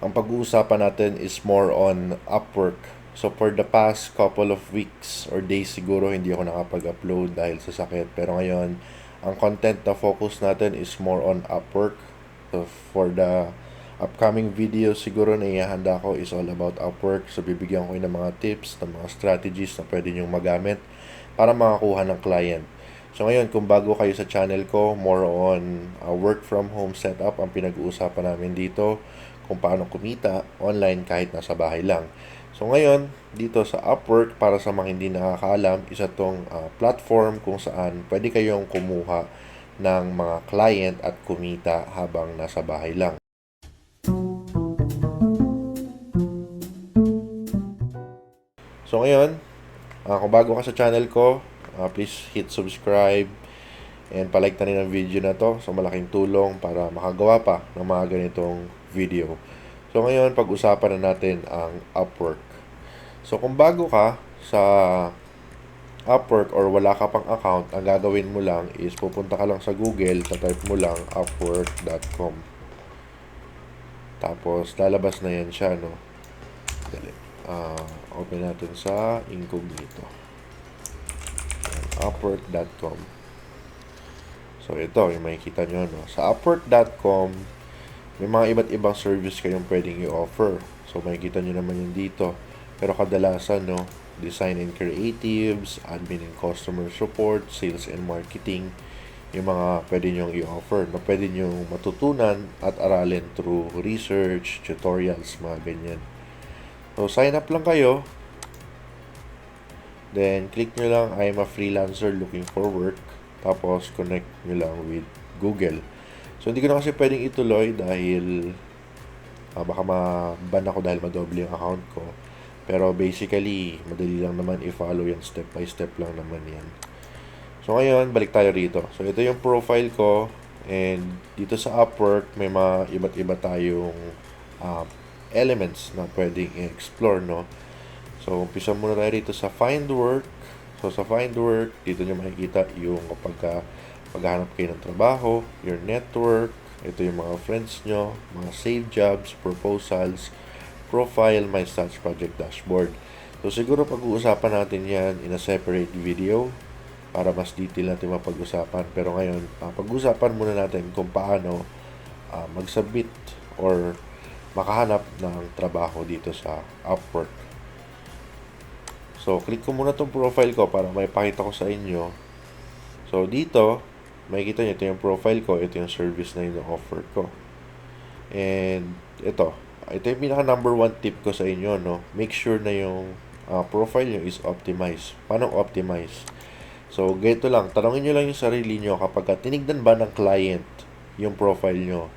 ang pag-uusapan natin is more on Upwork. So for the past couple of weeks or days siguro hindi ako nakapag-upload dahil sa sakit. Pero ngayon, ang content na focus natin is more on Upwork. So for the upcoming video siguro na ihahanda ko is all about Upwork. So bibigyan ko ng mga tips, ng mga strategies na pwede nyong magamit para makakuha ng client. So ngayon, kung bago kayo sa channel ko, more on work from home setup ang pinag-uusapan namin dito, kung paano kumita online kahit nasa bahay lang. So ngayon, dito sa Upwork, para sa mga hindi nakakaalam, isa tong platform kung saan pwede kayong kumuha ng mga client at kumita habang nasa bahay lang. So ngayon, kung bago ka sa channel ko, please hit subscribe and palike na rin ang video na to. So malaking tulong para makagawa pa ng mga ganitong video. So ngayon, pag-usapan na natin ang Upwork. So kung bago ka sa Upwork or wala ka pang account, ang gagawin mo lang is pupunta ka lang sa Google, type mo lang upwork.com. Tapos lalabas na yan siya, no? Dali. Open natin sa incognito. Upwork.com. So ito, yung makikita nyo, no? Sa upwork.com, may mga iba't ibang service kayong pwedeng i-offer. So makikita nyo naman yung dito. Pero kadalasan, no, design and creatives, admin and customer support, sales and marketing, yung mga pwede nyong i-offer na pwede nyong matutunan at aralin through research, tutorials, mga ganyan. So sign up lang kayo. Then click nyo lang, I'm a freelancer looking for work. Tapos connect nyo lang with Google. So hindi ko na kasi pwedeng ituloy dahil baka ma-ban ako dahil madoble yung account ko. Pero basically, madali lang naman i-follow yan, step by step lang naman yan. So ngayon, balik tayo rito. So ito yung profile ko, and dito sa Upwork, may mga iba't iba tayong elements na pwedeng i-explore, no? So umpisa muna tayo rito sa Find Work. So sa Find Work, dito nyo makikita yung kapag paghahanap kayo ng trabaho, your network, ito yung mga friends nyo, mga saved jobs, proposals, profile, my stats, project dashboard. So siguro pag-uusapan natin yan in a separate video para mas detail natin mapag-usapan. Pero ngayon, pag-usapan muna natin kung paano mag-submit or makahanap ng trabaho dito sa Upwork. So click ko muna tong profile ko para may pakita ko sa inyo. So dito, makikita nyo, ito yung profile ko, ito yung service na yung offer ko. And ito yung pinaka number one tip ko sa inyo, no? Make sure na yung profile nyo is optimized. Paano optimize? So, ganito lang. Tanongin nyo lang yung sarili nyo kapag tinignan ba ng client yung profile nyo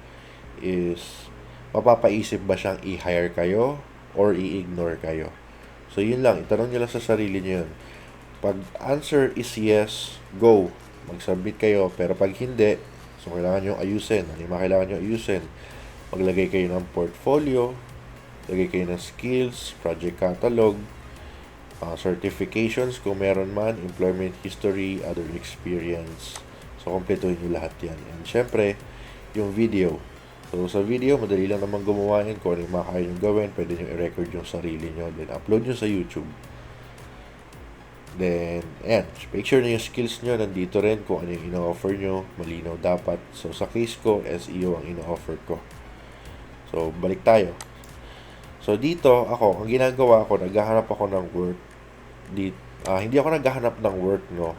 is mapapaisip ba siyang i-hire kayo or i-ignore kayo? So, yun lang. Itanong nyo lang sa sarili nyo yun. Pag answer is yes, go. Mag-submit kayo. Pero pag hindi, so kailangan nyo ayusin. Ano yung kailangan nyo ayusin? Maglagay kayo ng portfolio, lagay kayo ng skills, project catalog, certifications kung meron man, employment history, other experience. So, kompletuhin nyo lahat yan. And syempre, yung video. So, sa video, madali lang naman gumawa yan. Kung ano yung makakaya nyo gawin, pwede nyo i-record yung sarili nyo. Then, upload nyo sa YouTube. Then, ayan. Make sure na yung skills nyo nandito rin. Kung ano yung ino-offer nyo, malinaw dapat. So, sa case ko, SEO ang ino-offer ko. So, balik tayo. So, dito, ako, ang ginagawa ko, naghahanap ako ng work. Hindi ako naghahanap ng work, no?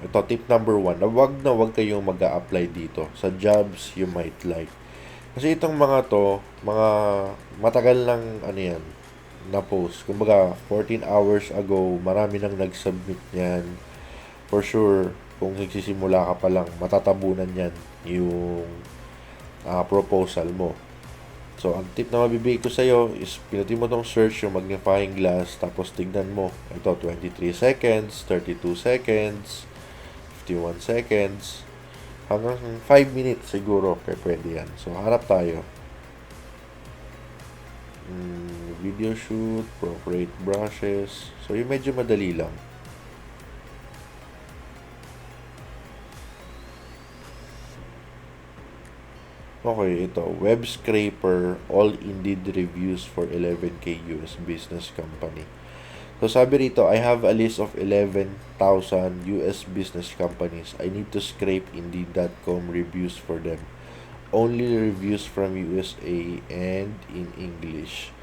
Ito, tip number 1. Na wag kayong mag-a-apply dito sa jobs you might like. Kasi itong mga to, mga matagal lang, yan, na post. Kumbaga, 14 hours ago, marami nang nag-submit yan. For sure, kung nagsisimula ka pa lang, matatabunan yan yung proposal mo. So, ang tip na mabibigay ko sa'yo is pinutin mo tong search, yung magnifying glass, tapos tignan mo. Ito, 23 seconds, 32 seconds, 51 seconds, hanggang 5 minutes siguro, kaya pwede yan. So, harap tayo. Video shoot, appropriate brushes. So, yung medyo madali lang. Okay, ito. Web scraper, all Indeed reviews for 11K US business company. So sabi rito, I have a list of 11,000 US business companies. I need to scrape Indeed.com reviews for them. Only reviews from USA and in English.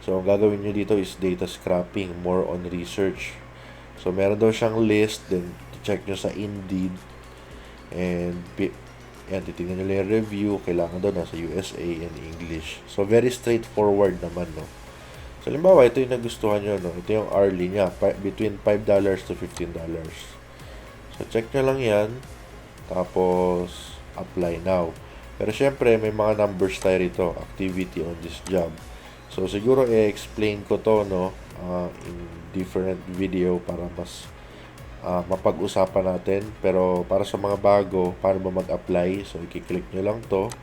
So, ang gagawin nyo dito is data scrapping, more on research. So, meron daw siyang list, then check nyo sa Indeed, and yan, titignan nyo lang yung review, kailangan daw nasa USA and English. So, very straightforward naman, no? So, halimbawa, ito yung nagustuhan nyo, no? Ito yung hourly niya, between $5 to $15. So, check nyo lang yan, tapos, apply now. Pero, syempre, may mga numbers tayo rito, activity on this job. So, siguro, i-explain ko to, no, in different video para mas mapag-usapan natin. Pero para sa mga bago, paano ba mag-apply? So, i-click nyo lang to.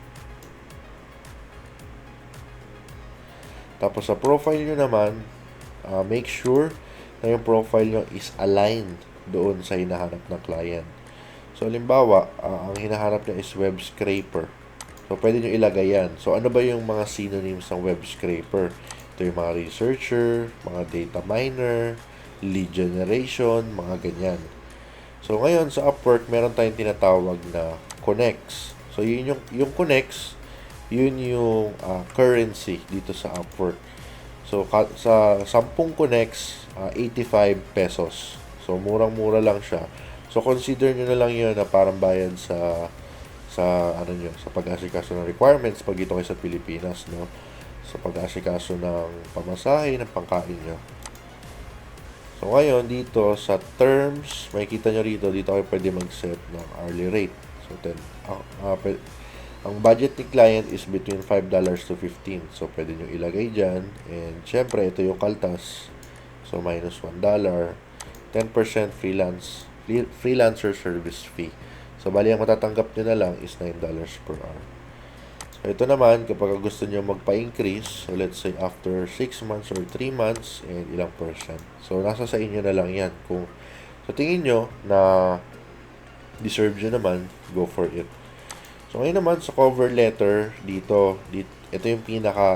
Tapos sa profile nyo naman, make sure na yung profile nyo is aligned doon sa hinahanap ng client. So, halimbawa, ang hinahanap niya is web scraper. So, pwede nyo ilagay yan. So, ano ba yung mga synonyms ng web scraper? Ito yung mga researcher, mga data miner, lead generation, mga ganyan. So, ngayon sa Upwork, meron tayong tinatawag na connects. So, yun yung connects, yun yung currency dito sa Upwork. So, sa 10 connects, 85 pesos. So, murang-mura lang siya. So, consider nyo na lang yun na parang bayad sa ano nyo, sa pag-asikaso ng requirements pag dito kayo sa Pilipinas, no? Sa pag-asikaso ng pamasahe, ng pangkain nyo. So, ngayon, dito sa terms, makikita nyo rito, dito kayo pwede mag-set ng hourly rate. So, ang budget ni client is between $5 to $15. So, pwede nyo ilagay dyan. And, syempre, ito yung kaltas. So, minus $1. 10% freelancer service fee. So, bali, ang matatanggap nyo na lang is $9 per hour. So, ito naman, kapag gusto nyo magpa-increase, so let's say after 6 months or 3 months, and ilang percent. So, nasa sa inyo na lang yan. Kung sa tingin nyo na deserve nyo naman, go for it. So, ngayon naman, sa cover letter, dito ito yung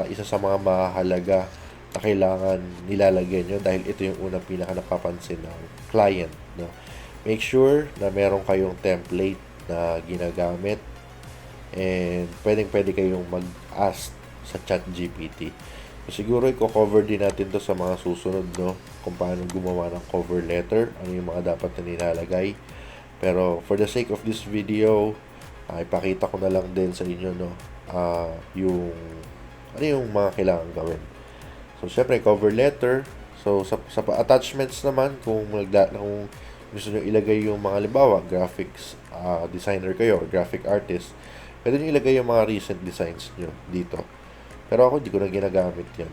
isa sa mga mahalaga na kailangan nilalagyan nyo dahil ito yung unang pinaka napapansin ng client, no? Make sure na meron kayong template na ginagamit and pwede kayong mag-ask sa ChatGPT. So, siguro i-cover din natin to sa mga susunod, no? Kung paano gumawa ng cover letter, ano yung mga dapat na nilalagay. Pero for the sake of this video, ipakita ko na lang din sa inyo, no? Ano yung mga kailangan gawin. So, syempre, cover letter. So, sa attachments naman, kung gusto nyo ilagay yung mga halimbawa, graphics designer kayo or graphic artist, pwede nyo ilagay yung mga recent designs nyo dito. Pero ako, di ko na ginagamit yan.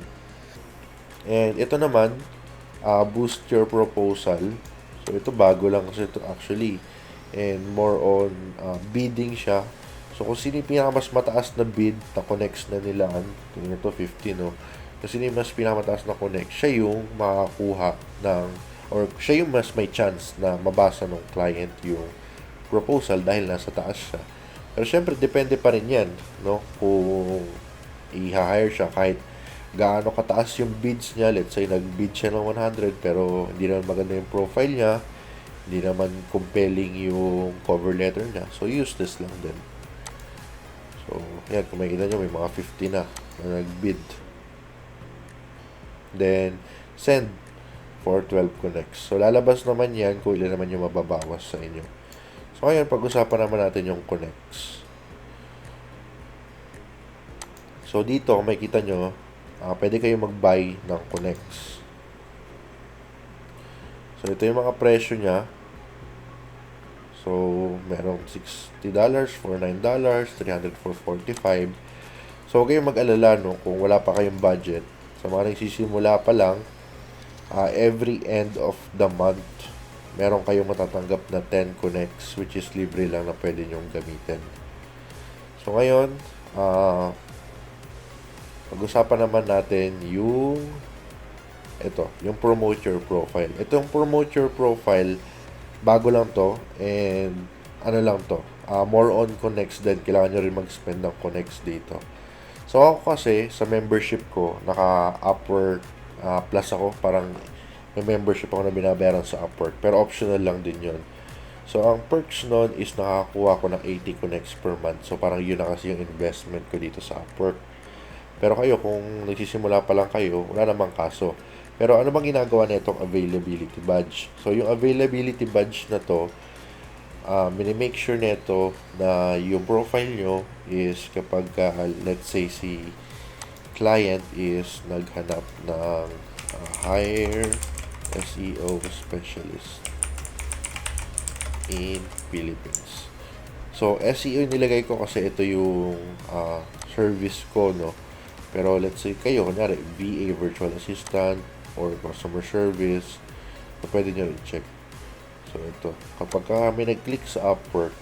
And ito naman, boost your proposal. So, ito bago lang kasi ito actually. And more on bidding siya. So, kung sino yung pinakamas mataas na bid na connects na nilaan, tingnan ito 50, no? Kasi sino yung mas pinakamataas na connect, siya yung makakuha ng or siya yung mas may chance na mabasa ng client yung proposal dahil nasa taas siya. Pero syempre, depende pa rin yan, no? Kung i-hire siya kahit gaano kataas yung bids niya. Let's say, nag-bid siya ng 100 pero hindi naman maganda yung profile niya. Hindi naman compelling yung cover letter niya. So, useless lang din. So, yan. Kung makikita nyo, may mga 50 na nag-bid. Then, send for 12 connects. So, lalabas naman yan kung ilan naman yung mababawas sa inyo. So, ngayon, pag-usapan naman natin yung connects. So, dito, kung makikita nyo, pwede kayo mag-buy ng connects. So, ito yung mga presyo niya. So, merong $60 for $9, $300 for $45. So, huwag kayong mag-alala, no, kung wala pa kayong budget. Sa mga nagsisimula pa lang, every end of the month, meron kayong matatanggap na 10 connects, which is libre lang na pwede nyong gamitin. So, ngayon, pag-usapan naman natin yung promote your profile. Itong promote your profile, bago lang to, and ano lang to, more on connects din. Kailangan nyo rin mag-spend ng connects dito. So, ako kasi, sa membership ko, naka-Upwork Plus ako. Parang may membership ako na binabayaran sa Upwork. Pero optional lang din yun. So, ang perks nun is nakakuha ko ng 80 connects per month. So, parang yun na kasi yung investment ko dito sa Upwork. Pero kayo, kung nagsisimula pa lang kayo, wala namang kaso. Pero ano bang ginagawa na itong availability badge? So, yung availability badge na to, minimake sure nito na yung profile nyo is kapag, let's say, si client is naghanap ng hire SEO specialist in Philippines. So, SEO nilagay ko kasi ito yung service ko, no? Pero let's say kayo, kunyari, VA, virtual assistant, or customer service, so pwede nyo i-check. So, ito. Kapag may nag-click sa Upwork,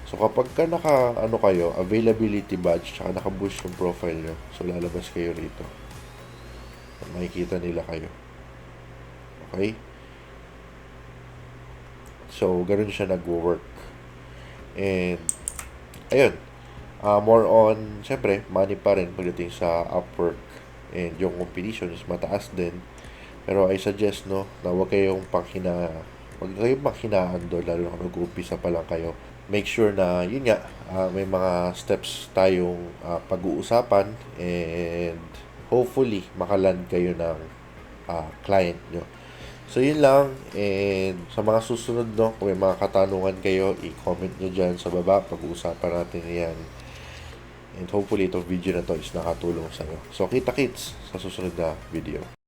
so kapag naka, kayo, availability badge, tsaka naka-boost yung profile nyo, so lalabas kayo rito. Makikita nila kayo. Okay? So, ganun siya nag-work. And, ayun. More on, syempre, money pa rin pagdating sa Upwork. And yung competition is mataas din. Pero I suggest, no, na huwag kayong panghinaan doon, lalo na kung nag-uumpisa pa lang kayo. Make sure na, yun nga, may mga steps tayong pag-uusapan and hopefully, makaland kayo ng client nyo. So, yun lang. And sa mga susunod, no, kung may mga katanungan kayo, i-comment nyo dyan sa baba. Pag-uusapan natin yan. And hopefully, itong video na to is nakatulong sa inyo. So, kita-kits sa susunod na video.